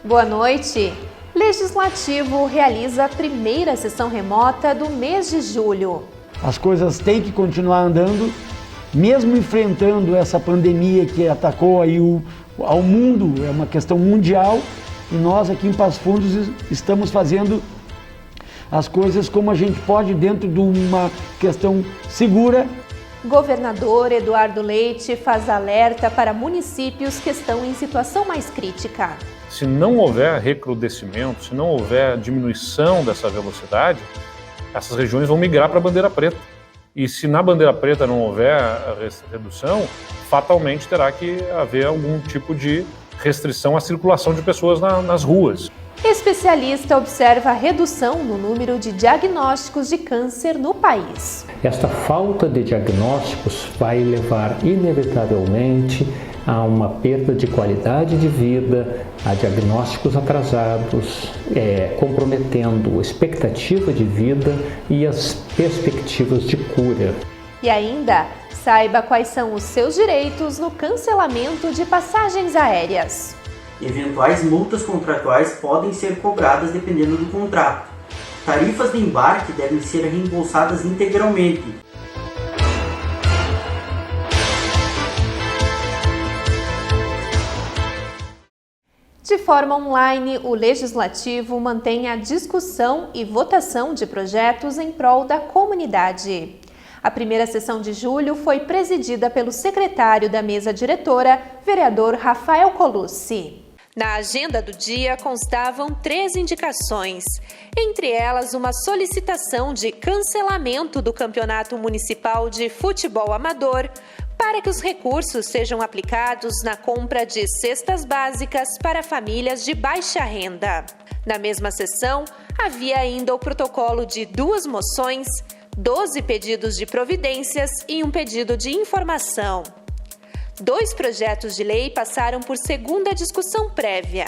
Boa noite. Legislativo realiza a primeira sessão remota do mês de julho. As coisas têm que continuar andando, mesmo enfrentando essa pandemia que atacou aí ao mundo, é uma questão mundial, e nós aqui em Passo Fundo estamos fazendo as coisas como a gente pode dentro de uma questão segura. Governador Eduardo Leite faz alerta para municípios que estão em situação mais crítica. Se não houver recrudescimento, se não houver diminuição dessa velocidade, essas regiões vão migrar para a bandeira preta. E se na bandeira preta não houver a redução, fatalmente terá que haver algum tipo de restrição à circulação de pessoas nas ruas. Especialista observa a redução no número de diagnósticos de câncer no país. Esta falta de diagnósticos vai levar inevitavelmente a uma perda de qualidade de vida, a diagnósticos atrasados, comprometendo a expectativa de vida e as perspectivas de cura. E ainda, saiba quais são os seus direitos no cancelamento de passagens aéreas. Eventuais multas contratuais podem ser cobradas dependendo do contrato. Tarifas de embarque devem ser reembolsadas integralmente. De forma online, o Legislativo mantém a discussão e votação de projetos em prol da comunidade. A primeira sessão de julho foi presidida pelo secretário da mesa diretora, vereador Rafael Colucci. Na agenda do dia constavam 3 indicações, entre elas uma solicitação de cancelamento do Campeonato Municipal de Futebol Amador, para que os recursos sejam aplicados na compra de cestas básicas para famílias de baixa renda. Na mesma sessão, havia ainda o protocolo de 2 moções, 12 pedidos de providências e um pedido de informação. 2 projetos de lei passaram por segunda discussão prévia.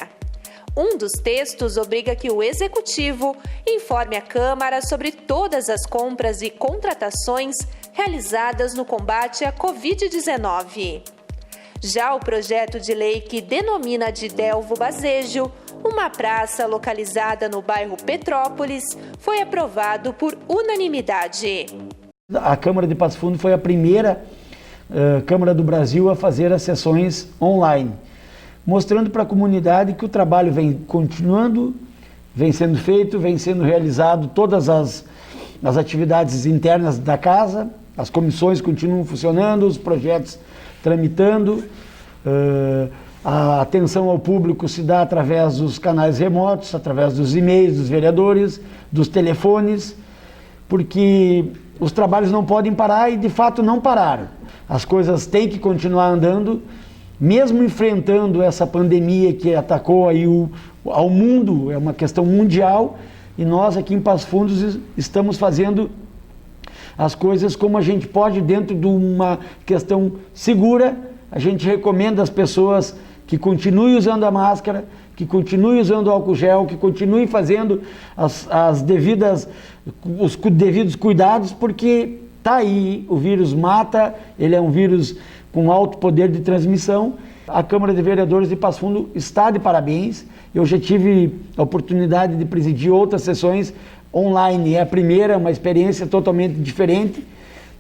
Um dos textos obriga que o Executivo informe a Câmara sobre todas as compras e contratações realizadas no combate à Covid-19. Já o projeto de lei que denomina de Delvo Basejo uma praça localizada no bairro Petrópolis foi aprovado por unanimidade. A Câmara de Passo Fundo foi a primeira Câmara do Brasil a fazer as sessões online, mostrando para a comunidade que o trabalho vem continuando, vem sendo feito, vem sendo realizado, todas as atividades internas da casa, as comissões continuam funcionando, os projetos tramitando, a atenção ao público se dá através dos canais remotos, através dos e-mails dos vereadores, dos telefones, porque os trabalhos não podem parar e de fato não pararam. As coisas têm que continuar andando, mesmo enfrentando essa pandemia que atacou aí ao mundo, é uma questão mundial, e nós aqui em Passo Fundo estamos fazendo as coisas como a gente pode dentro de uma questão segura. A gente recomenda às pessoas que continuem usando a máscara, que continuem usando o álcool gel, que continuem fazendo os devidos cuidados, porque tá aí, o vírus mata, ele é um vírus com alto poder de transmissão. A Câmara de Vereadores de Passo Fundo está de parabéns. Eu já tive a oportunidade de presidir outras sessões online. É a primeira, uma experiência totalmente diferente,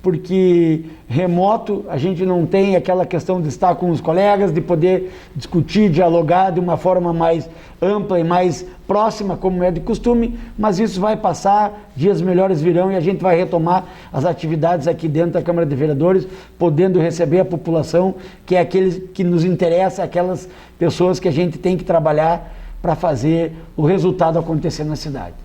porque remoto a gente não tem aquela questão de estar com os colegas, de poder discutir, dialogar de uma forma mais ampla e mais próxima, como é de costume, mas isso vai passar, dias melhores virão e a gente vai retomar as atividades aqui dentro da Câmara de Vereadores, podendo receber a população, que é aqueles que nos interessa, aquelas pessoas que a gente tem que trabalhar para fazer o resultado acontecer na cidade.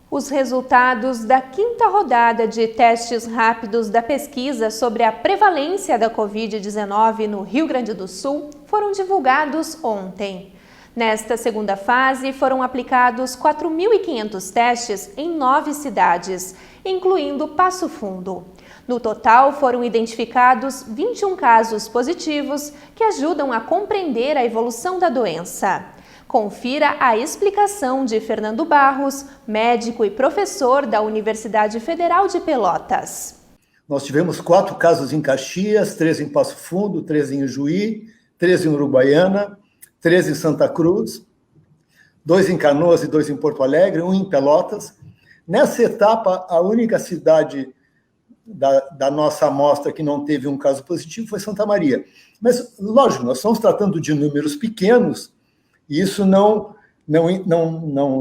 Os resultados da 5ª rodada de testes rápidos da pesquisa sobre a prevalência da Covid-19 no Rio Grande do Sul foram divulgados ontem. Nesta segunda fase, foram aplicados 4.500 testes em 9 cidades, incluindo Passo Fundo. No total, foram identificados 21 casos positivos que ajudam a compreender a evolução da doença. Confira a explicação de Fernando Barros, médico e professor da Universidade Federal de Pelotas. Nós tivemos 4 casos em Caxias, 3 em Passo Fundo, 3 em Juí, 3 em Uruguaiana, 3 em Santa Cruz. 2 em Canoas e 2 em Porto Alegre, 1 em Pelotas. Nessa etapa, a única cidade da nossa amostra que não teve um caso positivo foi Santa Maria. Mas, lógico, nós estamos tratando de números pequenos, e isso não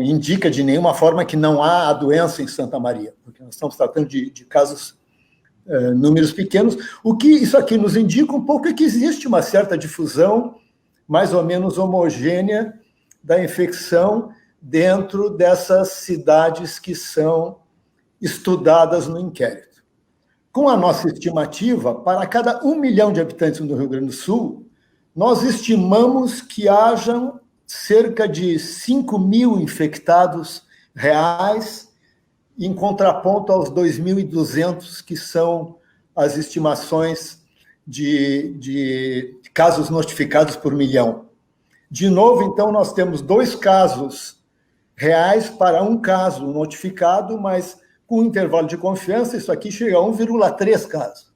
indica de nenhuma forma que não há a doença em Santa Maria, porque nós estamos tratando de casos, números pequenos. O que isso aqui nos indica um pouco é que existe uma certa difusão mais ou menos homogênea da infecção dentro dessas cidades que são estudadas no inquérito. Com a nossa estimativa, para cada 1 milhão de habitantes no Rio Grande do Sul, nós estimamos que hajam cerca de 5.000 infectados reais, em contraponto aos 2.200 que são as estimações de casos notificados por milhão. De novo, então, nós temos 2 casos reais para 1 caso notificado, mas com intervalo de confiança, isso aqui chega a 1,3 casos.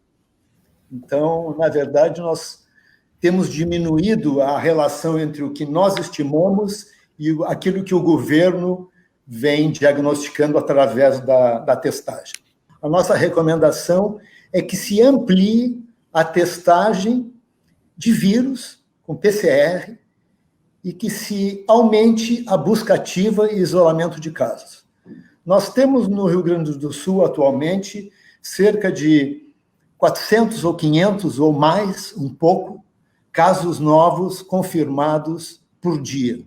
Então, na verdade, nós temos diminuído a relação entre o que nós estimamos e aquilo que o governo vem diagnosticando através da testagem. A nossa recomendação é que se amplie a testagem de vírus com PCR e que se aumente a busca ativa e isolamento de casos. Nós temos no Rio Grande do Sul, atualmente, cerca de 400 ou 500 ou mais, um pouco, casos novos confirmados por dia.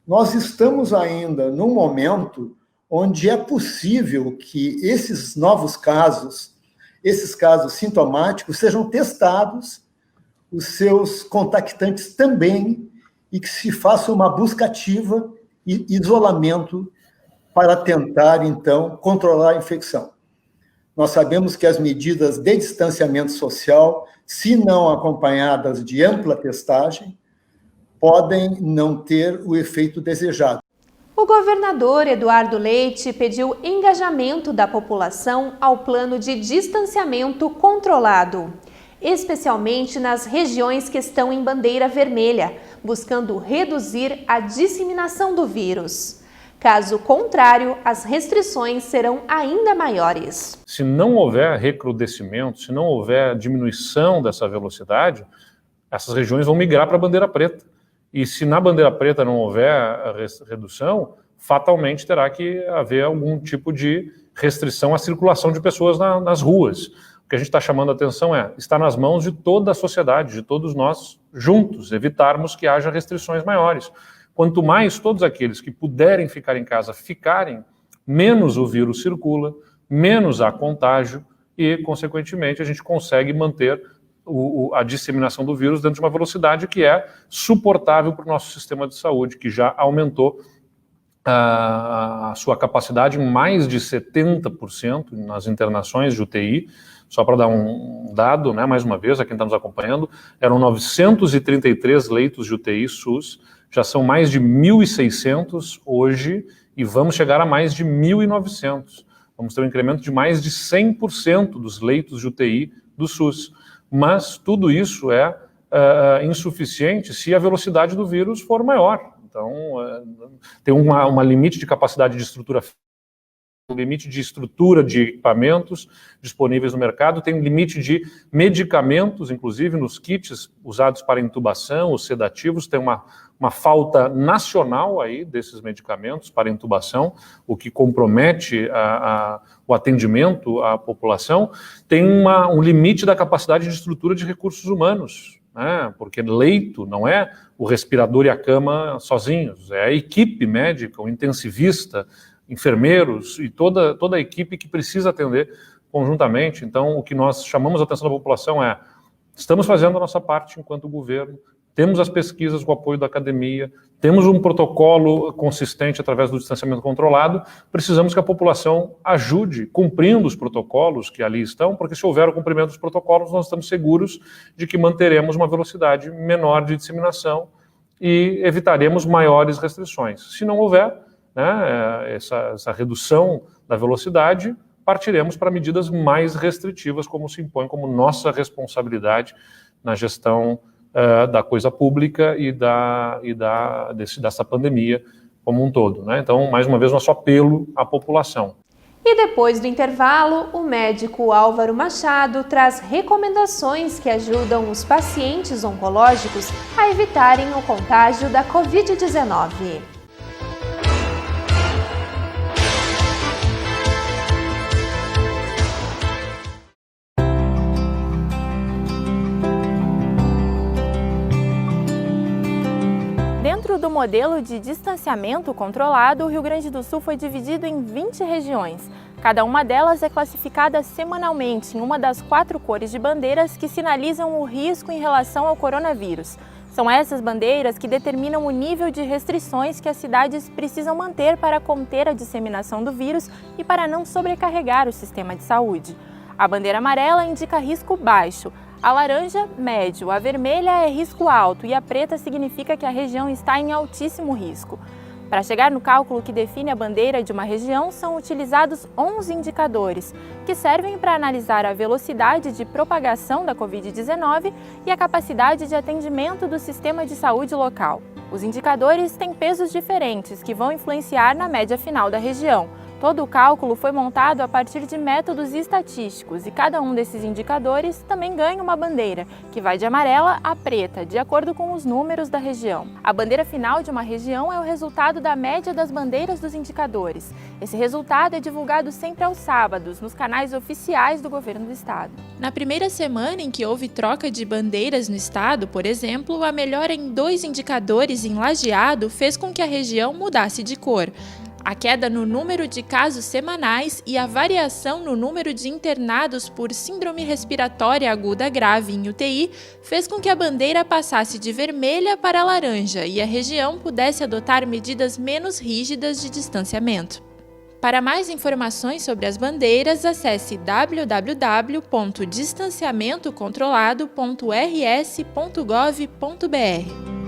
Nós estamos ainda num momento onde é possível que esses novos casos, esses casos sintomáticos, sejam testados, os seus contactantes também, e que se faça uma busca ativa e isolamento para tentar, então, controlar a infecção. Nós sabemos que as medidas de distanciamento social, se não acompanhadas de ampla testagem, podem não ter o efeito desejado. O governador Eduardo Leite pediu engajamento da população ao plano de distanciamento controlado, especialmente nas regiões que estão em bandeira vermelha, buscando reduzir a disseminação do vírus. Caso contrário, as restrições serão ainda maiores. Se não houver recrudescimento, se não houver diminuição dessa velocidade, essas regiões vão migrar para a bandeira preta. E se na bandeira preta não houver a redução, fatalmente terá que haver algum tipo de restrição à circulação de pessoas nas ruas. O que a gente está chamando a atenção está nas mãos de toda a sociedade, de todos nós juntos, evitarmos que haja restrições maiores. Quanto mais todos aqueles que puderem ficar em casa ficarem, menos o vírus circula, menos há contágio e, consequentemente, a gente consegue manter a disseminação do vírus dentro de uma velocidade que é suportável para o nosso sistema de saúde, que já aumentou a sua capacidade em mais de 70% nas internações de UTI. Só para dar um dado, né, mais uma vez, a quem está nos acompanhando, eram 933 leitos de UTI SUS, já são mais de 1.600 hoje e vamos chegar a mais de 1.900. Vamos ter um incremento de mais de 100% dos leitos de UTI do SUS. Mas tudo isso é insuficiente se a velocidade do vírus for maior. Então, tem uma limite de capacidade de estrutura, um limite de estrutura de equipamentos disponíveis no mercado, tem um limite de medicamentos, inclusive nos kits usados para intubação, os sedativos, tem uma falta nacional aí desses medicamentos para intubação, o que compromete o atendimento à população, tem um limite da capacidade de estrutura de recursos humanos, né? Porque leito não é o respirador e a cama sozinhos, é a equipe médica, o intensivista, enfermeiros e toda a equipe que precisa atender conjuntamente. Então, o que nós chamamos a atenção da população estamos fazendo a nossa parte enquanto governo, temos as pesquisas com o apoio da academia, temos um protocolo consistente através do distanciamento controlado, precisamos que a população ajude cumprindo os protocolos que ali estão, porque se houver o cumprimento dos protocolos, nós estamos seguros de que manteremos uma velocidade menor de disseminação e evitaremos maiores restrições. Se não houver, né, essa redução da velocidade, partiremos para medidas mais restritivas, como se impõe como nossa responsabilidade na gestão da coisa pública e dessa pandemia como um todo, né? Então, mais uma vez, nosso apelo à população. E depois do intervalo, o médico Álvaro Machado traz recomendações que ajudam os pacientes oncológicos a evitarem o contágio da Covid-19. Dentro do modelo de distanciamento controlado, o Rio Grande do Sul foi dividido em 20 regiões. Cada uma delas é classificada semanalmente em uma das 4 cores de bandeiras que sinalizam o risco em relação ao coronavírus. São essas bandeiras que determinam o nível de restrições que as cidades precisam manter para conter a disseminação do vírus e para não sobrecarregar o sistema de saúde. A bandeira amarela indica risco baixo, a laranja, médio, a vermelha é risco alto e a preta significa que a região está em altíssimo risco. Para chegar no cálculo que define a bandeira de uma região, são utilizados 11 indicadores, que servem para analisar a velocidade de propagação da Covid-19 e a capacidade de atendimento do sistema de saúde local. Os indicadores têm pesos diferentes, que vão influenciar na média final da região. Todo o cálculo foi montado a partir de métodos estatísticos e cada um desses indicadores também ganha uma bandeira, que vai de amarela a preta, de acordo com os números da região. A bandeira final de uma região é o resultado da média das bandeiras dos indicadores. Esse resultado é divulgado sempre aos sábados, nos canais oficiais do governo do estado. Na primeira semana em que houve troca de bandeiras no estado, por exemplo, a melhora em 2 indicadores em Lajeado fez com que a região mudasse de cor. A queda no número de casos semanais e a variação no número de internados por síndrome respiratória aguda grave em UTI fez com que a bandeira passasse de vermelha para laranja e a região pudesse adotar medidas menos rígidas de distanciamento. Para mais informações sobre as bandeiras, acesse www.distanciamentocontrolado.rs.gov.br.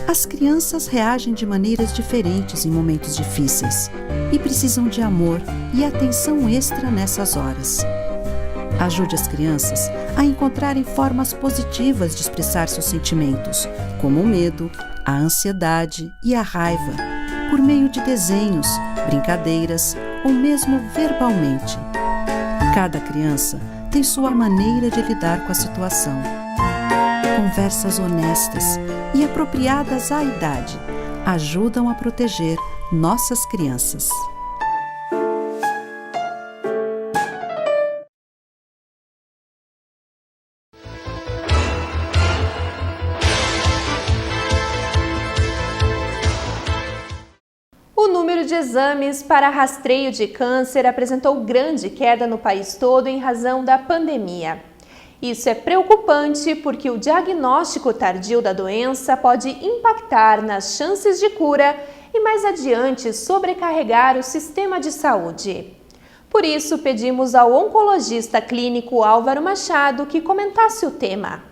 As crianças reagem de maneiras diferentes em momentos difíceis e precisam de amor e atenção extra nessas horas. Ajude as crianças a encontrarem formas positivas de expressar seus sentimentos, como o medo, a ansiedade e a raiva, por meio de desenhos, brincadeiras ou mesmo verbalmente. Cada criança tem sua maneira de lidar com a situação. Conversas honestas e apropriadas à idade ajudam a proteger nossas crianças. O número de exames para rastreio de câncer apresentou grande queda no país todo em razão da pandemia. Isso é preocupante porque o diagnóstico tardio da doença pode impactar nas chances de cura e, mais adiante, sobrecarregar o sistema de saúde. Por isso, pedimos ao oncologista clínico Álvaro Machado que comentasse o tema.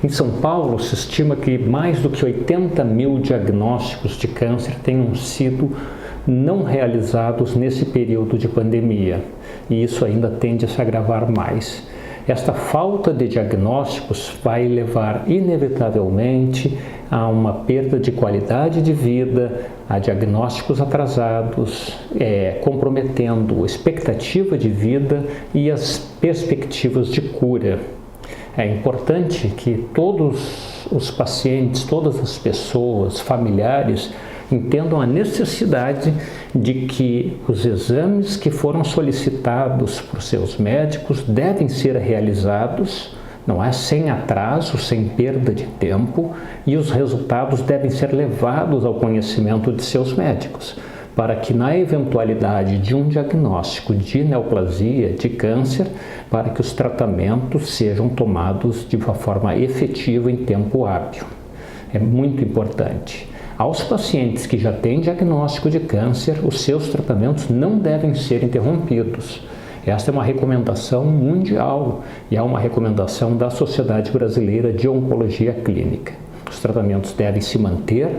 Em São Paulo, se estima que mais do que 80 mil diagnósticos de câncer tenham sido não realizados nesse período de pandemia, e isso ainda tende a se agravar mais. Esta falta de diagnósticos vai levar inevitavelmente a uma perda de qualidade de vida, a diagnósticos atrasados, comprometendo a expectativa de vida e as perspectivas de cura. É importante que todos os pacientes, todas as pessoas, familiares, entendam a necessidade de que os exames que foram solicitados por seus médicos devem ser realizados, não é, sem atraso, sem perda de tempo, e os resultados devem ser levados ao conhecimento de seus médicos, para que na eventualidade de um diagnóstico de neoplasia, de câncer, para que os tratamentos sejam tomados de uma forma efetiva em tempo hábil. É muito importante. Aos pacientes que já têm diagnóstico de câncer, os seus tratamentos não devem ser interrompidos. Esta é uma recomendação mundial e é uma recomendação da Sociedade Brasileira de Oncologia Clínica. Os tratamentos devem se manter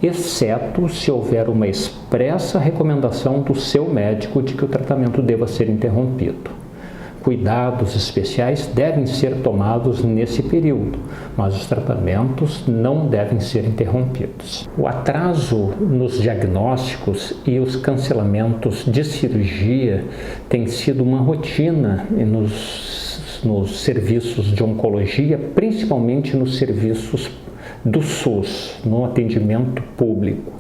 exceto se houver uma expressa recomendação do seu médico de que o tratamento deva ser interrompido. Cuidados especiais devem ser tomados nesse período, mas os tratamentos não devem ser interrompidos. O atraso nos diagnósticos e os cancelamentos de cirurgia tem sido uma rotina nos serviços de oncologia, principalmente nos serviços do SUS, no atendimento público.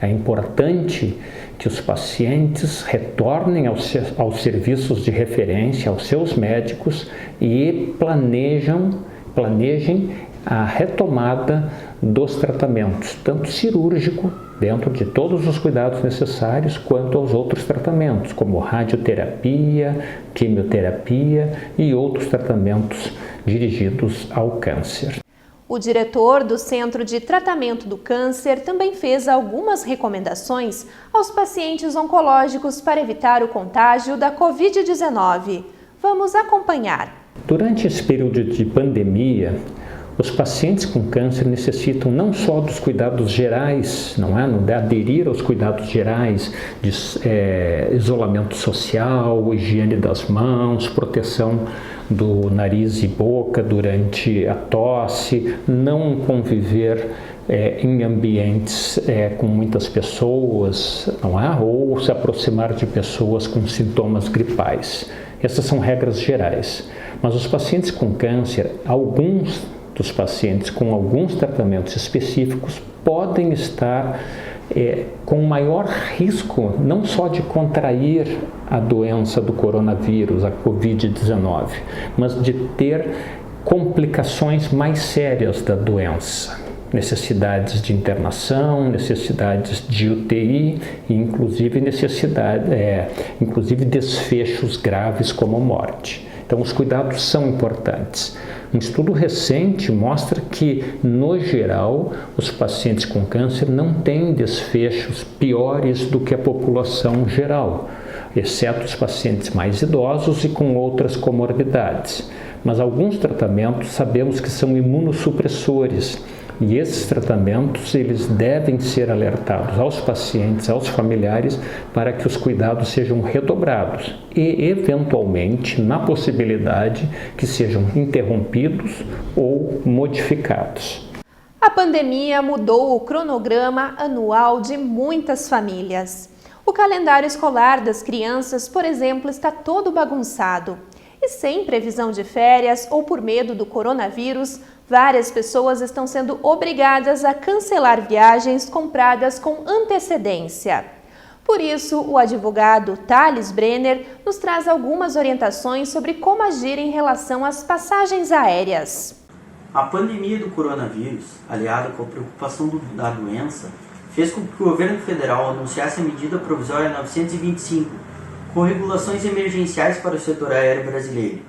É importante que os pacientes retornem aos serviços de referência, aos seus médicos e planejem a retomada dos tratamentos, tanto cirúrgico, dentro de todos os cuidados necessários, quanto aos outros tratamentos, como radioterapia, quimioterapia e outros tratamentos dirigidos ao câncer. O diretor do Centro de Tratamento do Câncer também fez algumas recomendações aos pacientes oncológicos para evitar o contágio da Covid-19. Vamos acompanhar. Durante esse período de pandemia, os pacientes com câncer necessitam não só dos cuidados gerais, de aderir aos cuidados gerais de isolamento social, higiene das mãos, proteção do nariz e boca durante a tosse, não conviver em ambientes com muitas pessoas, ou se aproximar de pessoas com sintomas gripais. Essas são regras gerais. Mas os pacientes com câncer, alguns dos pacientes com alguns tratamentos específicos podem estar com maior risco não só de contrair a doença do coronavírus, a Covid-19, mas de ter complicações mais sérias da doença, necessidades de internação, necessidades de UTI e inclusive desfechos graves como morte. Então, os cuidados são importantes. Um estudo recente mostra que, no geral, os pacientes com câncer não têm desfechos piores do que a população geral, exceto os pacientes mais idosos e com outras comorbidades. Mas alguns tratamentos sabemos que são imunossupressores, e esses tratamentos eles devem ser alertados aos pacientes, aos familiares, para que os cuidados sejam redobrados e, eventualmente, na possibilidade que sejam interrompidos ou modificados. A pandemia mudou o cronograma anual de muitas famílias. O calendário escolar das crianças, por exemplo, está todo bagunçado. E sem previsão de férias ou por medo do coronavírus, várias pessoas estão sendo obrigadas a cancelar viagens compradas com antecedência. Por isso, o advogado Thales Brenner nos traz algumas orientações sobre como agir em relação às passagens aéreas. A pandemia do coronavírus, aliada com a preocupação da doença, fez com que o governo federal anunciasse a medida provisória 925, com regulações emergenciais para o setor aéreo brasileiro.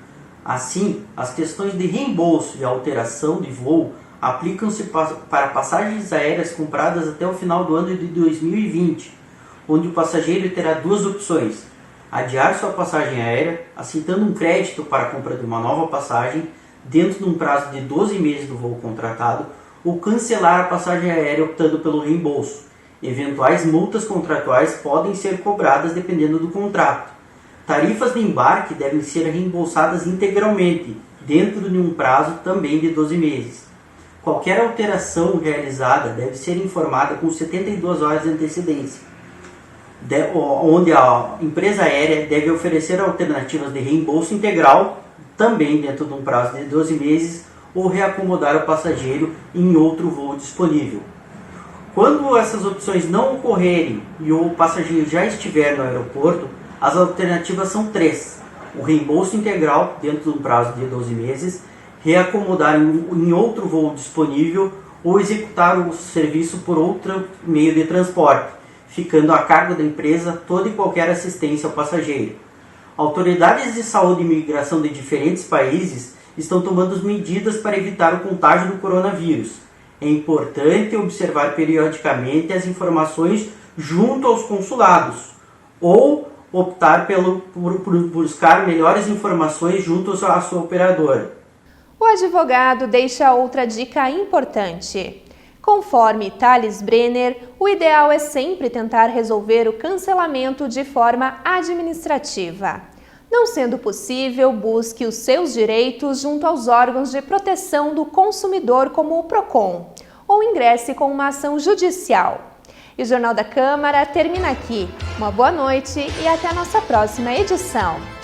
Assim, as questões de reembolso e alteração de voo aplicam-se para passagens aéreas compradas até o final do ano de 2020, onde o passageiro terá duas opções: adiar sua passagem aérea, aceitando um crédito para a compra de uma nova passagem dentro de um prazo de 12 meses do voo contratado, ou cancelar a passagem aérea optando pelo reembolso. Eventuais multas contratuais podem ser cobradas dependendo do contrato. Tarifas de embarque devem ser reembolsadas integralmente, dentro de um prazo também de 12 meses. Qualquer alteração realizada deve ser informada com 72 horas de antecedência, onde a empresa aérea deve oferecer alternativas de reembolso integral, também dentro de um prazo de 12 meses, ou reacomodar o passageiro em outro voo disponível. Quando essas opções não ocorrerem e o passageiro já estiver no aeroporto, as alternativas são três: o reembolso integral dentro de um prazo de 12 meses, reacomodar em outro voo disponível ou executar o serviço por outro meio de transporte, ficando a cargo da empresa toda e qualquer assistência ao passageiro. Autoridades de saúde e imigração de diferentes países estão tomando medidas para evitar o contágio do coronavírus. É importante observar periodicamente as informações junto aos consulados ou optar por buscar melhores informações junto à sua operadora. O advogado deixa outra dica importante. Conforme Thales Brenner, o ideal é sempre tentar resolver o cancelamento de forma administrativa. Não sendo possível, busque os seus direitos junto aos órgãos de proteção do consumidor, como o PROCON, ou ingresse com uma ação judicial. E o Jornal da Câmara termina aqui. Uma boa noite e até a nossa próxima edição.